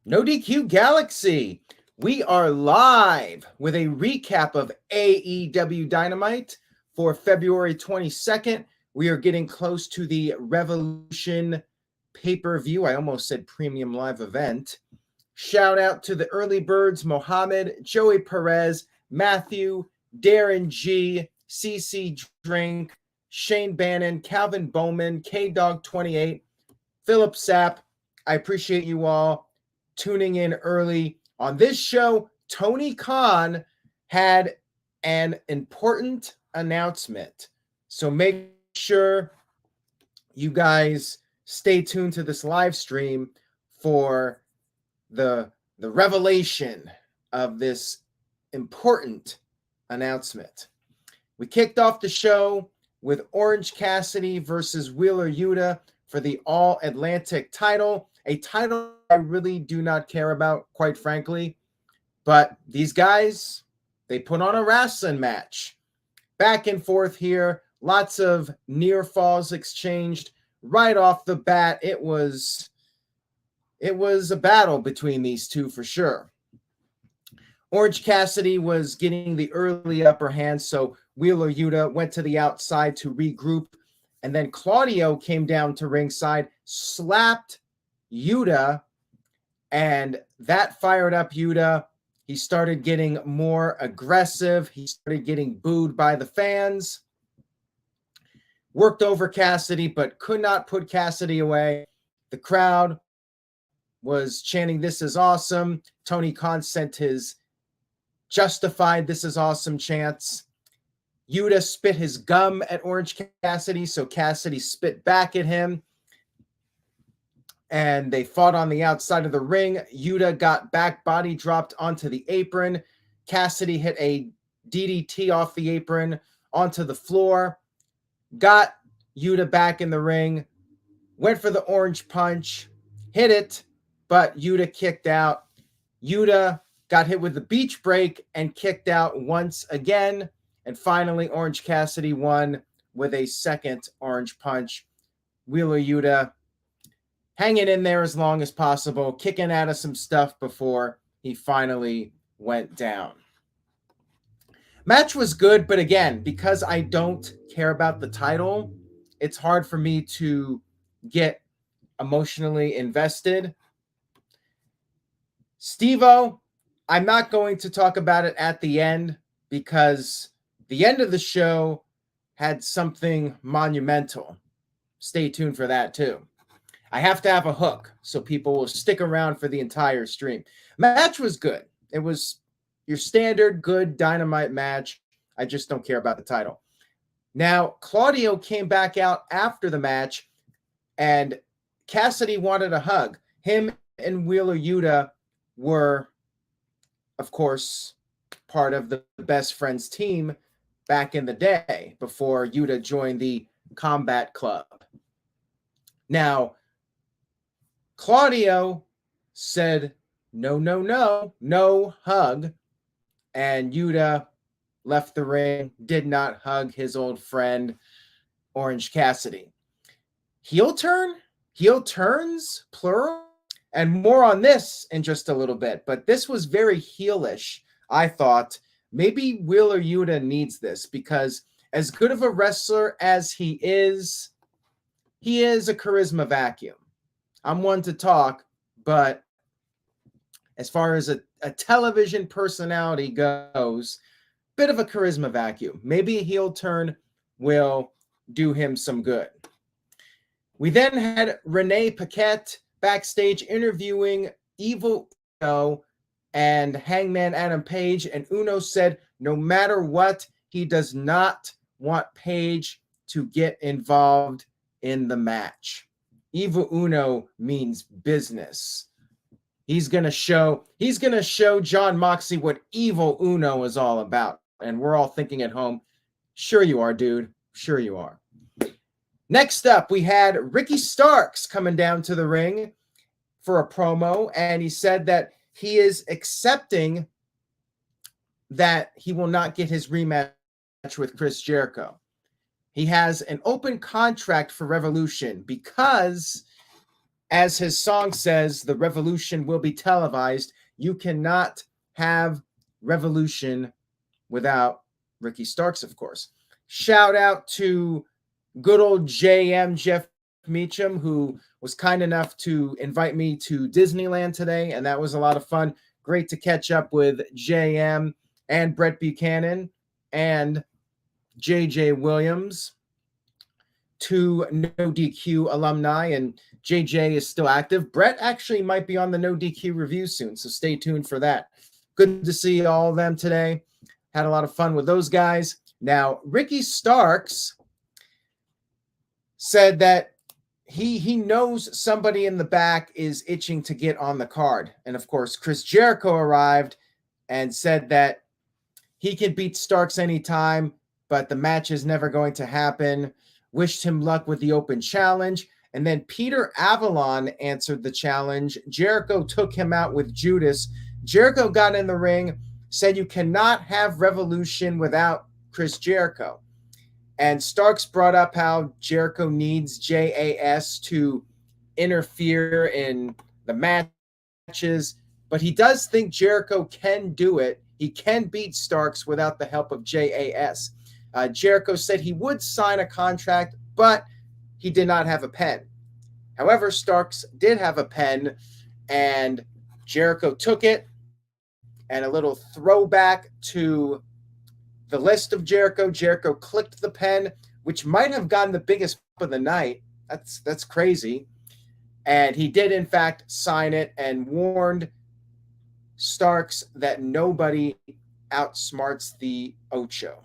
No DQ Galaxy. We are live with a recap of AEW Dynamite for February 22nd. We are getting close to the Revolution pay-per-view. I almost said premium live event. Shout out to the early birds, Mohammed, Joey Perez, Matthew, Darren G, CC Drink, Shane Bannon, Calvin Bowman, K-Dog28, Philip Sapp. I appreciate you all tuning in early. On this show, Tony Khan had an important announcement. So make sure you guys stay tuned to this live stream for the revelation of this important announcement. We kicked off the show with Orange Cassidy versus Wheeler Yuta for the All-Atlantic title, a title I really do not care about, quite frankly. But these guys, they put on a wrestling match. Back and forth here, lots of near falls exchanged right off the bat. It was a battle between these two for sure. Orange Cassidy was getting the early upper hand, so Wheeler Yuta went to the outside to regroup, and then Claudio came down to ringside, slapped Yuta, and that fired up Yuta. He started getting more aggressive. He started getting booed by the fans. Worked over Cassidy, but could not put Cassidy away. The crowd was chanting, "This is awesome." Tony Khan sent his justified "This is awesome" chants. Yuta spit his gum at Orange Cassidy, so Cassidy spit back at him. And they fought on the outside of the ring. Yuta got back body dropped onto the apron. Cassidy hit a DDT off the apron onto the floor. Got Yuta back in the ring. Went for the orange punch. Hit it, but Yuta kicked out. Yuta got hit with the beach break and kicked out once again. And finally, Orange Cassidy won with a second orange punch. Wheeler Yuta hanging in there as long as possible, kicking out of some stuff before he finally went down. Match was good, but again, because I don't care about the title, it's hard for me to get emotionally invested. Steve-O, I'm not going to talk about it at the end because the end of the show had something monumental. Stay tuned for that too. I have to have a hook so people will stick around for the entire stream. Match was good. It was your standard good Dynamite match. I just don't care about the title. Now, Claudio came back out after the match, and Cassidy wanted a hug. Him and Wheeler Yuta were, of course, part of the Best Friends team back in the day before Yuta joined the Combat Club. Now, Claudio said, no hug. And Yuta left the ring, did not hug his old friend, Orange Cassidy. Heel turns, plural. And more on this in just a little bit. But this was very heelish, I thought. Maybe Wheeler Yuta needs this because as good of a wrestler as he is a charisma vacuum. I'm one to talk, but as far as a television personality goes, bit of a charisma vacuum. Maybe a heel turn will do him some good. We then had Renee Paquette backstage interviewing Evil Uno and Hangman Adam Page, and Uno said no matter what, he does not want Page to get involved in the match. Evil Uno means business. He's gonna show Jon Moxley what Evil Uno is all about. And we're all thinking at home, sure you are, dude. Sure you are. Next up, we had Ricky Starks coming down to the ring for a promo, and he said that he is accepting that he will not get his rematch with Chris Jericho. He has an open contract for Revolution because as his song says, the revolution will be televised. You cannot have revolution without Ricky Starks, of course. Shout out to good old JM, Jeff Meacham, who was kind enough to invite me to Disneyland today, and that was a lot of fun. Great to catch up with JM and Brett Buchanan and JJ Williams, two No DQ alumni, and JJ is still active. Brett actually might be on the No DQ review soon, so stay tuned for that. Good to see all of them today. Had a lot of fun with those guys. Now, Ricky Starks said that he knows somebody in the back is itching to get on the card. And of course, Chris Jericho arrived and said that he can beat Starks anytime, but the match is never going to happen. Wished him luck with the open challenge. And then Peter Avalon answered the challenge. Jericho took him out with Judas. Jericho got in the ring, said you cannot have Revolution without Chris Jericho. And Starks brought up how Jericho needs JAS to interfere in the matches, but he does think Jericho can do it. He can beat Starks without the help of JAS. Jericho said he would sign a contract, but he did not have a pen. However, Starks did have a pen, and Jericho took it. And a little throwback to the list of Jericho. Jericho clicked the pen, which might have gotten the biggest of the night. That's crazy. And he did, in fact, sign it and warned Starks that nobody outsmarts the Ocho.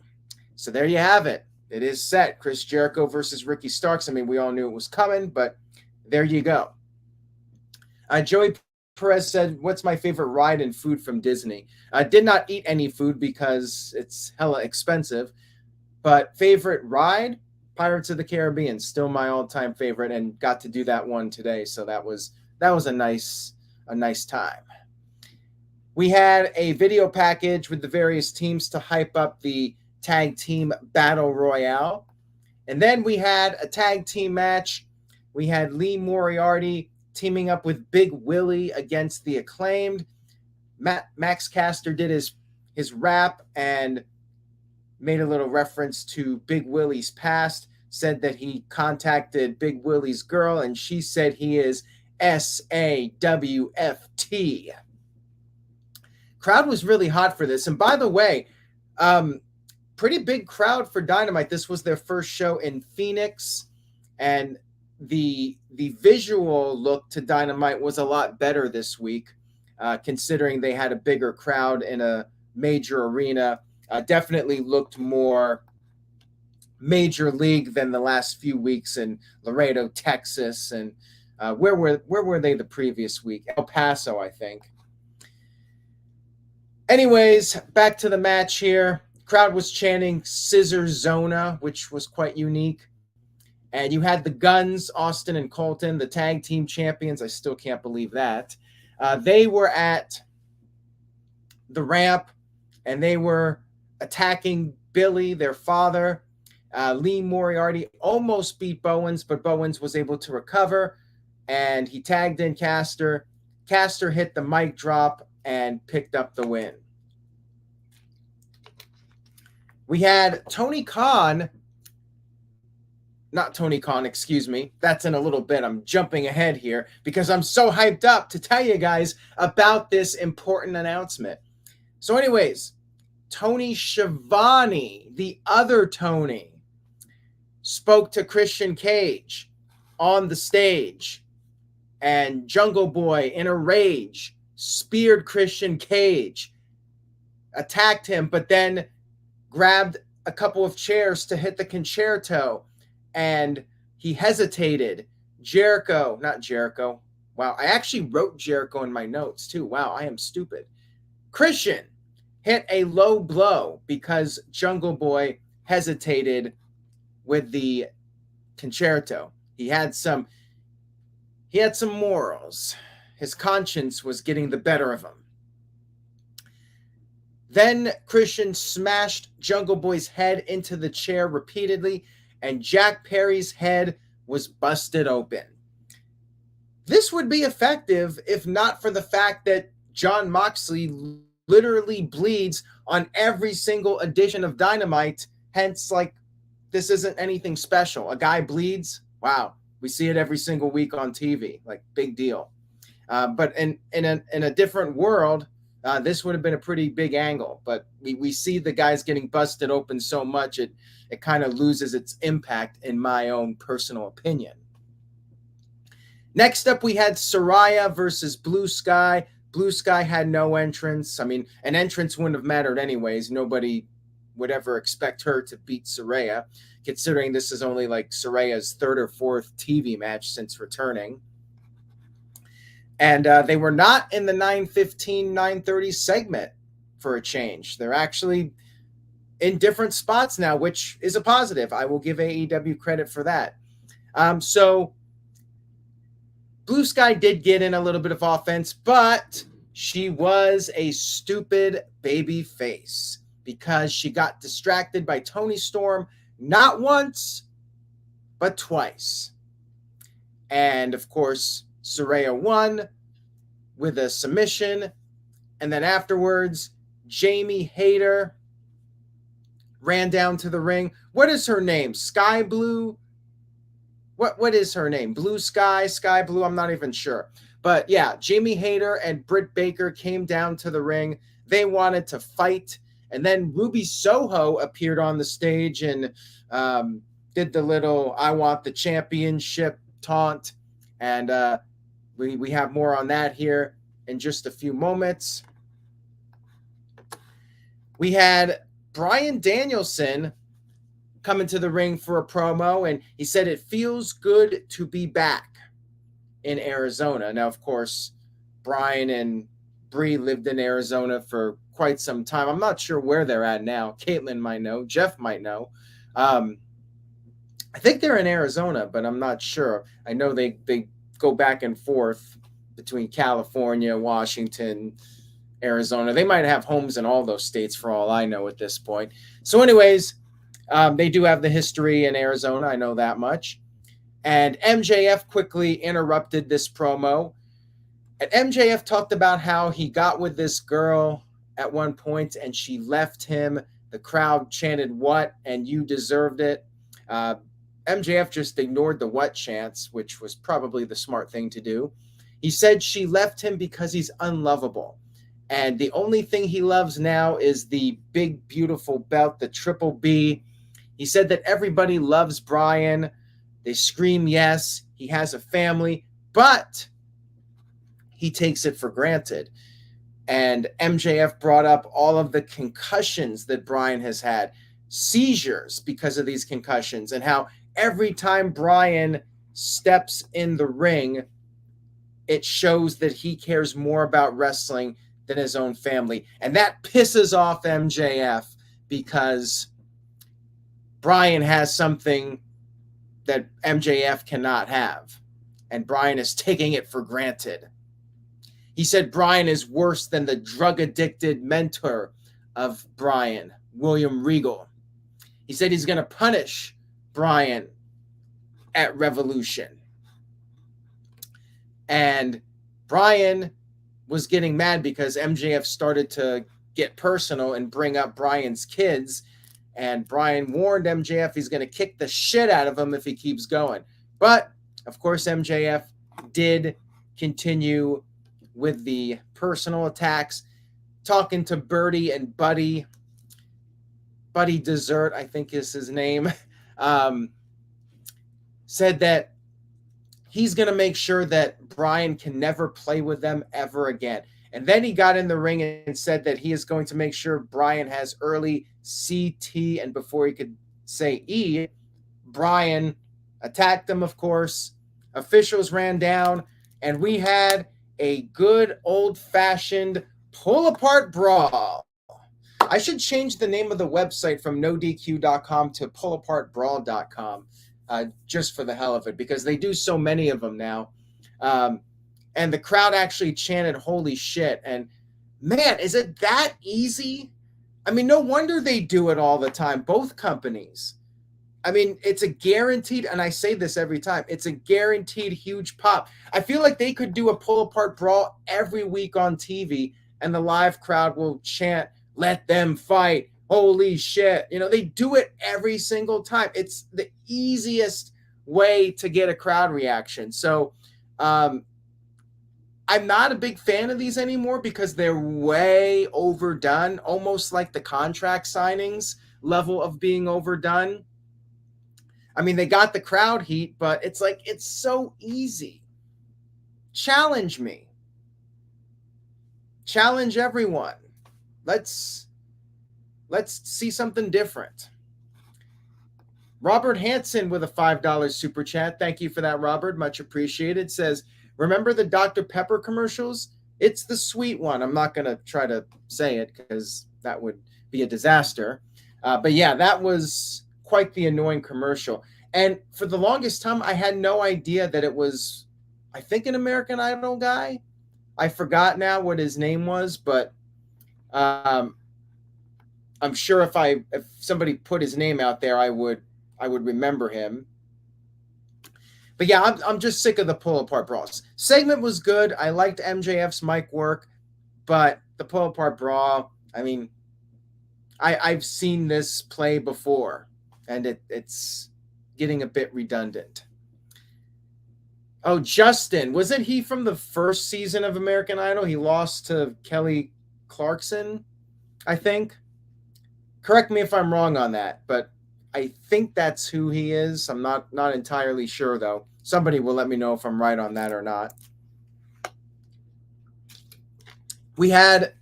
So there you have it. It is set. Chris Jericho versus Ricky Starks. I mean, we all knew it was coming, but there you go. Joey Perez said, what's my favorite ride and food from Disney? I did not eat any food because it's hella expensive, but favorite ride, Pirates of the Caribbean, still my all-time favorite, and got to do that one today. So that was a nice time. We had a video package with the various teams to hype up the tag team battle royale. And then we had a tag team match. We had Lee Moriarty teaming up with Big Willie against the Acclaimed. Max Caster did his rap and made a little reference to Big Willie's past, said that he contacted Big Willie's girl, and she said he is SAWFT. Crowd was really hot for this. And by the way, pretty big crowd for Dynamite. This was their first show in Phoenix, and the visual look to Dynamite was a lot better this week, considering they had a bigger crowd in a major arena. Definitely looked more major league than the last few weeks in Laredo, Texas, and where were they the previous week? El Paso, I think. Anyways, back to the match here. Crowd was chanting Scissor Zona, which was quite unique. And you had the Guns, Austin and Colton, the tag team champions. I still can't believe that. They were at the ramp, and they were attacking Billy, their father. Lee Moriarty almost beat Bowens, but Bowens was able to recover, and he tagged in Caster. Caster hit the mic drop and picked up the win. We had Tony Khan. Not Tony Khan, excuse me. That's in a little bit. I'm jumping ahead here because I'm so hyped up to tell you guys about this important announcement. So anyways, Tony Schiavone, the other Tony, spoke to Christian Cage on the stage, and Jungle Boy, in a rage, speared Christian Cage, attacked him, but then grabbed a couple of chairs to hit the concerto, and he hesitated. Not Jericho. Wow, I actually wrote Jericho in my notes too. Wow, I am stupid. Christian hit a low blow because Jungle Boy hesitated with the concerto. He had some morals. His conscience was getting the better of him. Then Christian smashed Jungle Boy's head into the chair repeatedly, and Jack Perry's head was busted open. This this would be effective if not for the fact that Jon Moxley literally bleeds on every single edition of Dynamite. Hence, like, this isn't anything special. A guy bleeds. Wow. We see it every single week on TV. Like, big deal. But in a different world, this would have been a pretty big angle. But we see the guys getting busted open so much, it kind of loses its impact, in my own personal opinion. Next up, we had Saraya versus Blue Skye. Blue Skye had no entrance. I mean, an entrance wouldn't have mattered anyways. Nobody would ever expect her to beat Saraya, considering this is only like Saraya's third or fourth TV match since returning. And they were not in the 9:15, 9:30 segment for a change. They're actually in different spots now, which is a positive. I will give AEW credit for that. So Blue Skye did get in a little bit of offense, but she was a stupid baby face because she got distracted by Toni Storm not once, but twice. And of course, Saraya won with a submission. And then afterwards, Jamie Hayter ran down to the ring. What is her name? Sky Blue? What is her name? Blue Sky, Sky Blue? I'm not even sure. But yeah, Jamie Hayter and Britt Baker came down to the ring. They wanted to fight. And then Ruby Soho appeared on the stage and did the little "I want the championship" taunt. And we have more on that here in just a few moments. We had Bryan Danielson come into the ring for a promo, and he said it feels good to be back in Arizona. Now, of course, Bryan and Brie lived in Arizona for quite some time. I'm not sure where they're at now. Caitlin might know. Jeff might know. I think they're in Arizona, but I'm not sure. I know they go back and forth between California, Washington, Arizona. They might have homes in all those states for all I know at this point. So anyways, they do have the history in Arizona. I know that much. And MJF quickly interrupted this promo. And MJF talked about how he got with this girl at one point and she left him. The crowd chanted, "What?" and "You deserved it." MJF just ignored the "what" chants, which was probably the smart thing to do. He said she left him because he's unlovable. And the only thing he loves now is the big, beautiful belt, the Triple B. He said that everybody loves Bryan. They scream yes. He has a family, but he takes it for granted. And MJF brought up all of the concussions that Bryan has had, seizures because of these concussions, and how every time Bryan steps in the ring, it shows that he cares more about wrestling than his own family. And that pisses off MJF because Bryan has something that MJF cannot have. And Bryan is taking it for granted. He said Bryan is worse than the drug-addicted mentor of Bryan, William Regal. He said he's going to punish Bryan at Revolution. And Bryan was getting mad because MJF started to get personal and bring up Bryan's kids. And Bryan warned MJF he's going to kick the shit out of him if he keeps going. But, of course, MJF did continue with the personal attacks, talking to Birdie and Buddy. Buddy Dessert, I think is his name, said that he's going to make sure that Bryan can never play with them ever again. And then he got in the ring and said that he is going to make sure Bryan has early CT. And before he could say E, Bryan attacked him, of course. Officials ran down, and we had a good old-fashioned pull-apart brawl. I should change the name of the website from nodq.com to pullapartbrawl.com just for the hell of it, because they do so many of them now. And the crowd actually chanted, "Holy shit." And man, is it that easy? I mean, no wonder they do it all the time, both companies. I mean, it's a guaranteed, and I say this every time, it's a guaranteed huge pop. I feel like they could do a pull-apart brawl every week on TV, and the live crowd will chant, "Let them fight. Holy shit." You know, they do it every single time. It's the easiest way to get a crowd reaction. So I'm not a big fan of these anymore because they're way overdone, almost like the contract signings level of being overdone. I mean, they got the crowd heat, but it's like, it's so easy. Challenge me. Challenge everyone. Let's see something different. Robert Hansen with a $5 super chat. Thank you for that, Robert. Much appreciated. Says, remember the Dr. Pepper commercials? It's the sweet one. I'm not going to try to say it because that would be a disaster. But yeah, that was quite the annoying commercial. And for the longest time, I had no idea that it was, I think, an American Idol guy. I forgot now what his name was, but I'm sure if somebody put his name out there, I would remember him. But yeah, I'm just sick of the pull-apart brawls. Segment was good. I liked MJF's mic work, but the pull-apart brawl, I mean, I've seen this play before, and it's getting a bit redundant. Oh, Justin, wasn't he from the first season of American Idol? He lost to Kelly Clarkson, I think. Correct me if I'm wrong on that, but I think that's who he is. I'm not entirely sure, though. Somebody will let me know if I'm right on that or not. We had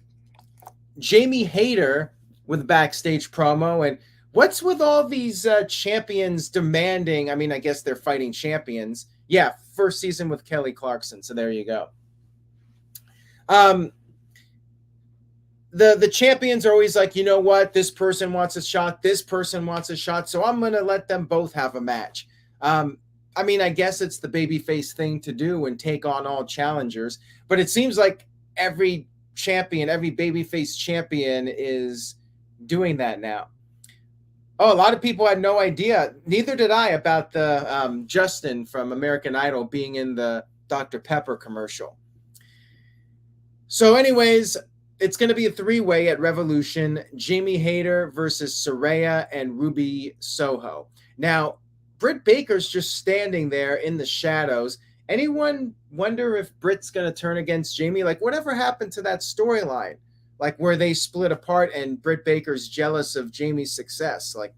Jamie Hayter with a backstage promo, and what's with all these champions demanding? I mean, I guess they're fighting champions. Yeah, first season with Kelly Clarkson, so there you go. The champions are always like, you know what? This person wants a shot. This person wants a shot. So I'm going to let them both have a match. I mean, I guess it's the babyface thing to do and take on all challengers. But it seems like every champion, every babyface champion is doing that now. Oh, a lot of people had no idea. Neither did I about the Justin from American Idol being in the Dr. Pepper commercial. So anyways, it's going to be a three-way at Revolution. Jamie Hayter versus Saraya and Ruby Soho. Now, Britt Baker's just standing there in the shadows. Anyone wonder if Britt's going to turn against Jamie? Like, whatever happened to that storyline? Like, where they split apart and Britt Baker's jealous of Jamie's success. Like,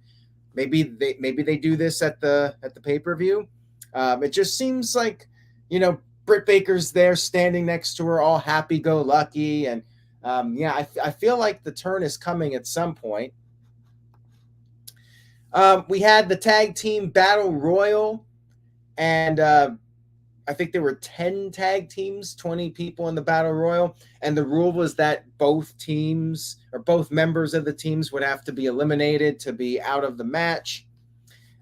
maybe they do this at the pay-per-view. It just seems like, you know, Britt Baker's there standing next to her, all happy-go-lucky, and yeah, I feel like the turn is coming at some point. We had the tag team battle royal, and I think there were 10 tag teams, 20 people in the battle royal, and the rule was that both teams or both members of the teams would have to be eliminated to be out of the match.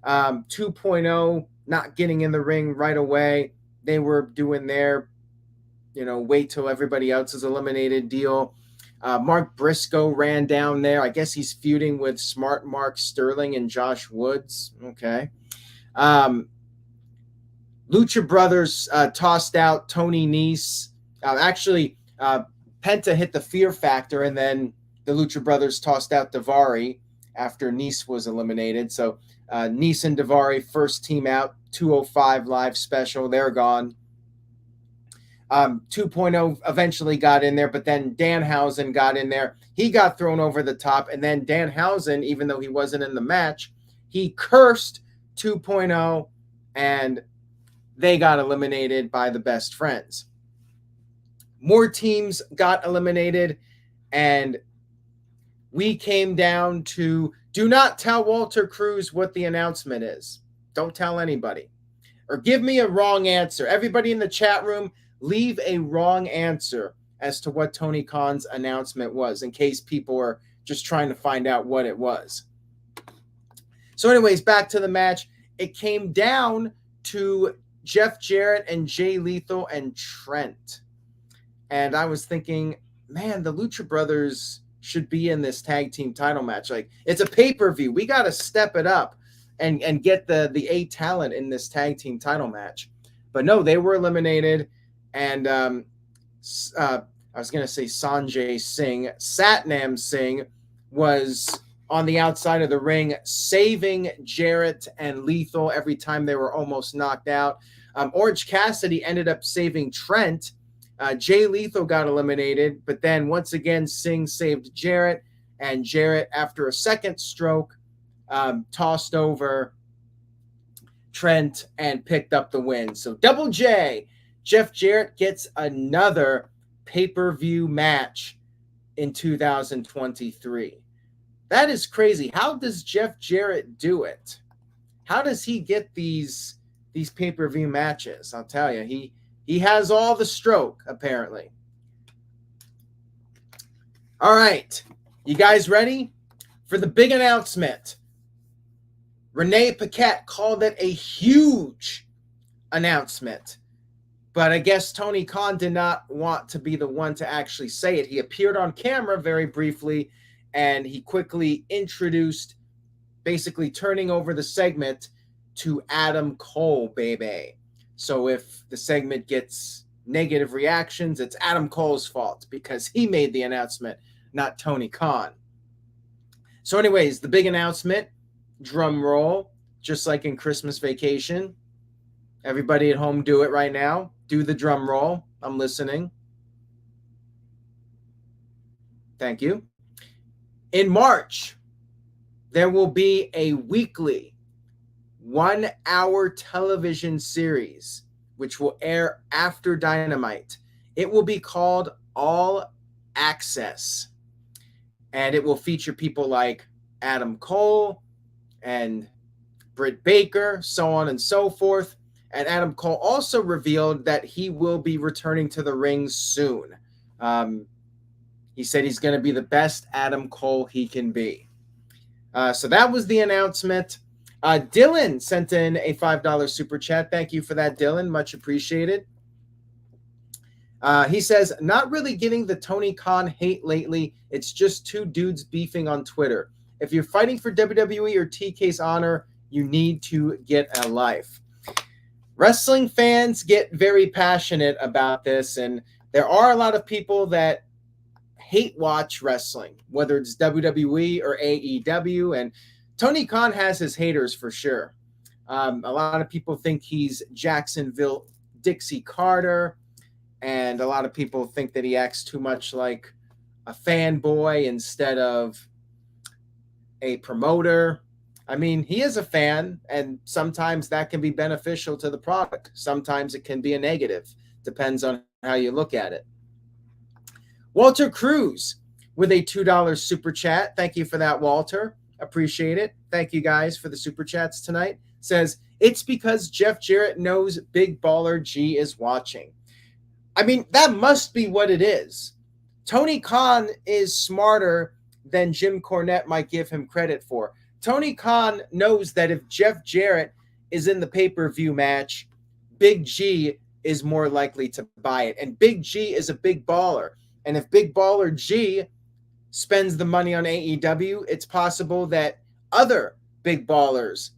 2.0 not getting in the ring right away. They were doing their, you know, wait till everybody else is eliminated deal. Mark Briscoe ran down there. I guess he's feuding with Smart Mark Sterling and Josh Woods. Okay. Lucha Brothers tossed out Tony Nese. Actually, Penta hit the Fear Factor, and then the Lucha Brothers tossed out Daivari after Nese was eliminated. So Nese and Daivari, first team out, 205 live special. They're gone. 2.0 eventually got in there, but then Danhausen got in there. He got thrown over the top, and then Danhausen, even though he wasn't in the match, he cursed 2.0, and they got eliminated by the Best Friends. More teams got eliminated, and we came down to, do not tell Walter Cruz what the announcement is. Don't tell anybody. Or give me a wrong answer. Everybody in the chat room, leave a wrong answer as to what Tony Khan's announcement was, in case people are just trying to find out what it was. So anyways, back to the match. It came down to Jeff Jarrett and Jay Lethal and Trent. And I was thinking, man, the Lucha Brothers should be in this tag team title match. Like, it's a pay-per-view. We got to step it up. and get the A talent in this tag team title match. But no, they were eliminated. And I was going to say Sanjay Singh. Satnam Singh was on the outside of the ring, saving Jarrett and Lethal every time they were almost knocked out. Orange Cassidy ended up saving Trent. Jay Lethal got eliminated, but then once again, Singh saved Jarrett, and Jarrett, after a second stroke, tossed over Trent and picked up the win. So Double J, Jeff Jarrett gets another pay-per-view match in 2023. That is crazy. How does Jeff Jarrett do it? How does he get these pay-per-view matches? I'll tell you, he has all the stroke, apparently. All right. You guys ready for the big announcement? Renee Paquette called it a huge announcement. But I guess Tony Khan did not want to be the one to actually say it. He appeared on camera very briefly, and he quickly introduced, basically turning over the segment to Adam Cole, baby. So if the segment gets negative reactions, it's Adam Cole's fault because he made the announcement, not Tony Khan. So anyways, the big announcement, drum roll, just like in Christmas Vacation. Everybody at home do it right now. Do the drum roll. I'm listening. Thank you. In March, there will be a weekly 1-hour television series, which will air after Dynamite. It will be called All Access. And it will feature people like Adam Cole and Britt Baker, so on and so forth. And Adam Cole also revealed that he will be returning to the ring soon. He said he's going to be the best Adam Cole he can be. So that was the announcement. Dylan sent in a $5 super chat. Thank you for that, Dylan. Much appreciated. He says, not really getting the Tony Khan hate lately. It's just two dudes beefing on Twitter. If you're fighting for WWE or TK's honor, you need to get a life. Wrestling fans get very passionate about this, and there are a lot of people that hate watch wrestling, whether it's WWE or AEW, and Tony Khan has his haters for sure. A lot of people think he's Jacksonville Dixie Carter, and a lot of people think that he acts too much like a fanboy instead of a promoter. I mean, he is a fan, and sometimes that can be beneficial to the product. Sometimes it can be a negative. Depends on how you look at it. Walter Cruz with a $2 super chat. Thank you for that, Walter. Appreciate it. Thank you guys for the super chats tonight. Says, it's because Jeff Jarrett knows Big Baller G is watching. I mean, that must be what it is. Tony Khan is smarter than Jim Cornette might give him credit for. Tony Khan knows that if Jeff Jarrett is in the pay-per-view match, Big G is more likely to buy it. And Big G is a big baller. And if Big Baller G spends the money on AEW, it's possible that other big ballers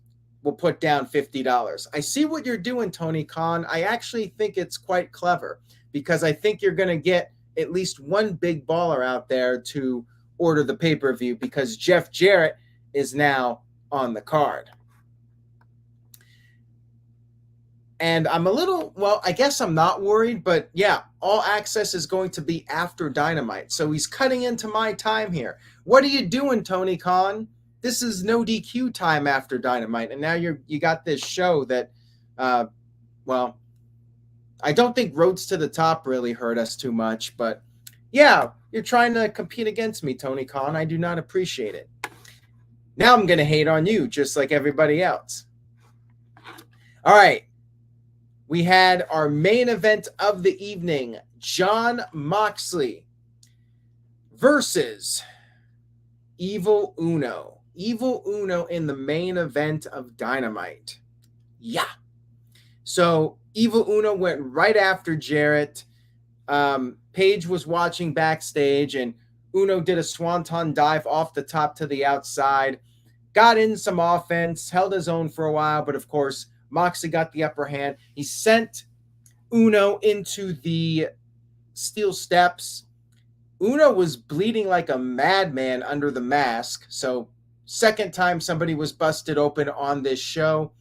will put down $50. I see what you're doing, Tony Khan. I actually think it's quite clever because I think you're going to get at least one big baller out there to order the pay-per-view because Jeff Jarrett is now on the card. And I'm a little, well, I guess I'm not worried, but yeah, All Access is going to be after Dynamite. So he's cutting into my time here. What are you doing, Tony Khan? This is no DQ time after Dynamite. And now you got this show that, well, I don't think Roads to the Top really hurt us too much. But yeah, you're trying to compete against me, Tony Khan. I do not appreciate it. Now I'm going to hate on you just like everybody else. All right. We had our main event of the evening, Jon Moxley versus Evil Uno. Evil Uno in the main event of Dynamite. Yeah. So Evil Uno went right after Jarrett. Paige was watching backstage, and Uno did a swanton dive off the top to the outside. got in some offense, held his own for a while, but of course, Moxley got the upper hand. He sent Uno into the steel steps. Uno was bleeding like a madman under the mask. So, second time somebody was busted open on this show,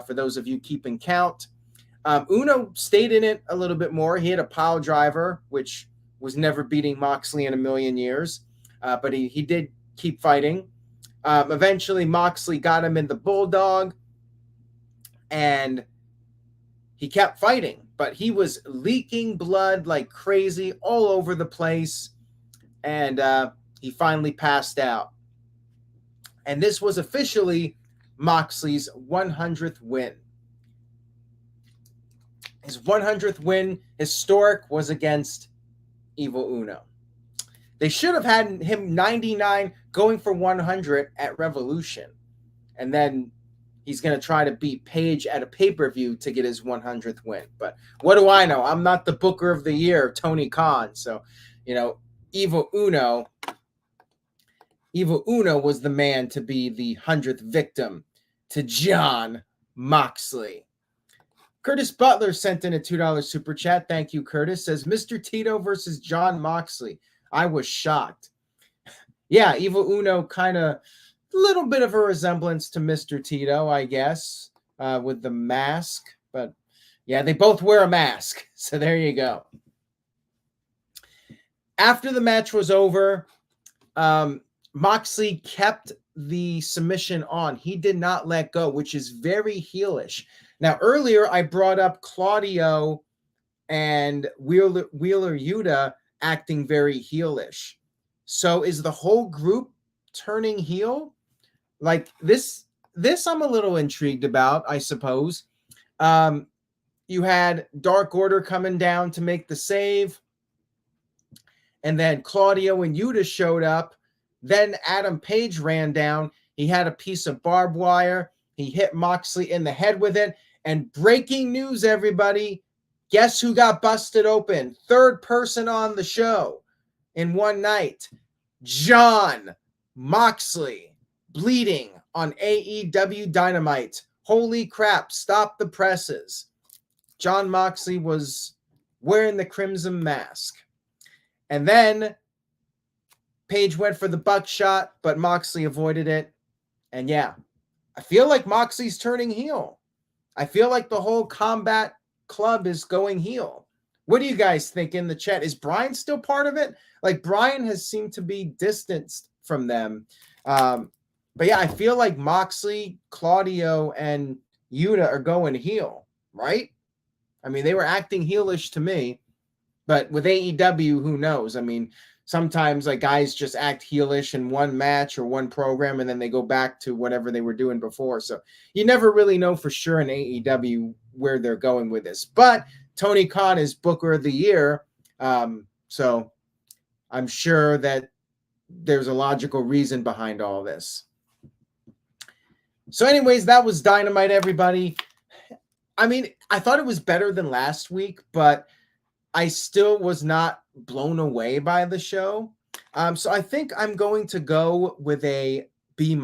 for those of you keeping count. Uno stayed in it a little bit more. He had a pile driver, which was never beating Moxley in a million years, but he did keep fighting. Eventually, Moxley got him in the Bulldog, and he kept fighting, but he was leaking blood like crazy all over the place, and he finally passed out. And this was officially Moxley's 100th win. His 100th win, historic, was against Evil Uno. They should have had him 99 going for 100 at Revolution. And then he's going to try to beat Page at a pay-per-view to get his 100th win. But what do I know? I'm not the Booker of the Year, Tony Khan. So, Evil Uno was the man to be the 100th victim to Jon Moxley. Curtis Butler sent in a $2 super chat. Thank you, Curtis. Says, Mr. Tito versus Jon Moxley. I was shocked. Yeah, Evil Uno kind of a little bit of a resemblance to Mr. Tito, I guess, with the mask. But yeah, they both wear a mask. So there you go. After the match was over, Moxley kept the submission on. He did not let go, which is very heelish. Now, earlier I brought up Claudio and Wheeler Yuta acting very heelish. So is the whole group turning heel? Like this I'm a little intrigued about, I suppose. You had Dark Order coming down to make the save. And then Claudio and Yuta showed up. Then Adam Page ran down. He had a piece of barbed wire. He hit Moxley in the head with it. And breaking news, everybody. Guess who got busted open? Third person on the show in one night. Jon Moxley, bleeding on AEW Dynamite. Holy crap, stop the presses. Jon Moxley was wearing the crimson mask. And then Page went for the buckshot, but Moxley avoided it. And yeah, I feel like Moxley's turning heel. I feel like the whole Combat Club is going heel. What do you guys think in the chat? Is Brian still part of it? Like, Brian has seemed to be distanced from them. But yeah, I feel like Moxley, Claudio, and Yuta are going heel, right? I mean, they were acting heelish to me. But with AEW, who knows? I mean, sometimes like guys just act heelish in one match or one program, and then they go back to whatever they were doing before. So you never really know for sure in AEW where they're going with this. But Tony Khan is Booker of the Year. So I'm sure that there's a logical reason behind all this. So anyways, that was Dynamite, everybody. I mean, I thought it was better than last week, but I still was not blown away by the show. So I think I'm going to go with a B-.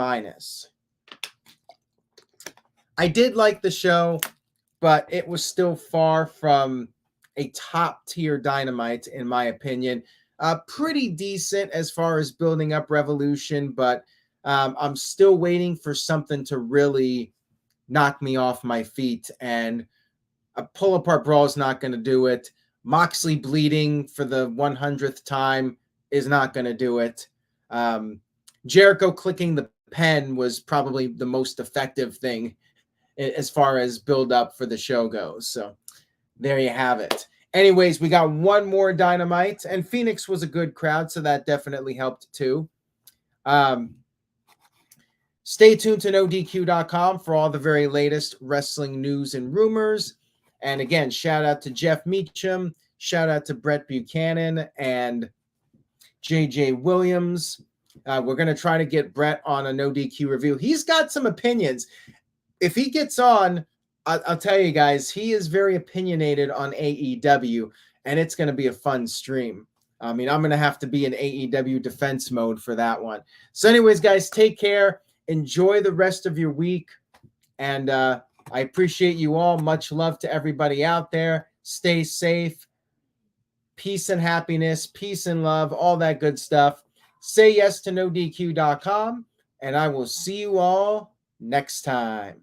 I did like the show, but it was still far from a top-tier Dynamite, in my opinion. Pretty decent as far as building up Revolution, but I'm still waiting for something to really knock me off my feet, and a pull-apart brawl is not going to do it. Moxley bleeding for the 100th time is not going to do it. Jericho clicking the pen was probably the most effective thing as far as build up for the show goes. So there you have it. Anyways, we got one more Dynamite, and Phoenix was a good crowd, so that definitely helped too. Stay tuned to NoDQ.com for all the very latest wrestling news and rumors. And again, shout out to Jeff Meacham, shout out to Brett Buchanan and JJ Williams. We're going to try to get Brett on a No DQ review. He's got some opinions. If he gets on, I'll tell you guys, he is very opinionated on AEW, and it's going to be a fun stream. I mean, I'm going to have to be in AEW defense mode for that one. So anyways, guys, take care. Enjoy the rest of your week. And I appreciate you all. Much love to everybody out there. Stay safe. Peace and happiness, peace and love, all that good stuff. Say yes to NoDQ.com, and I will see you all next time.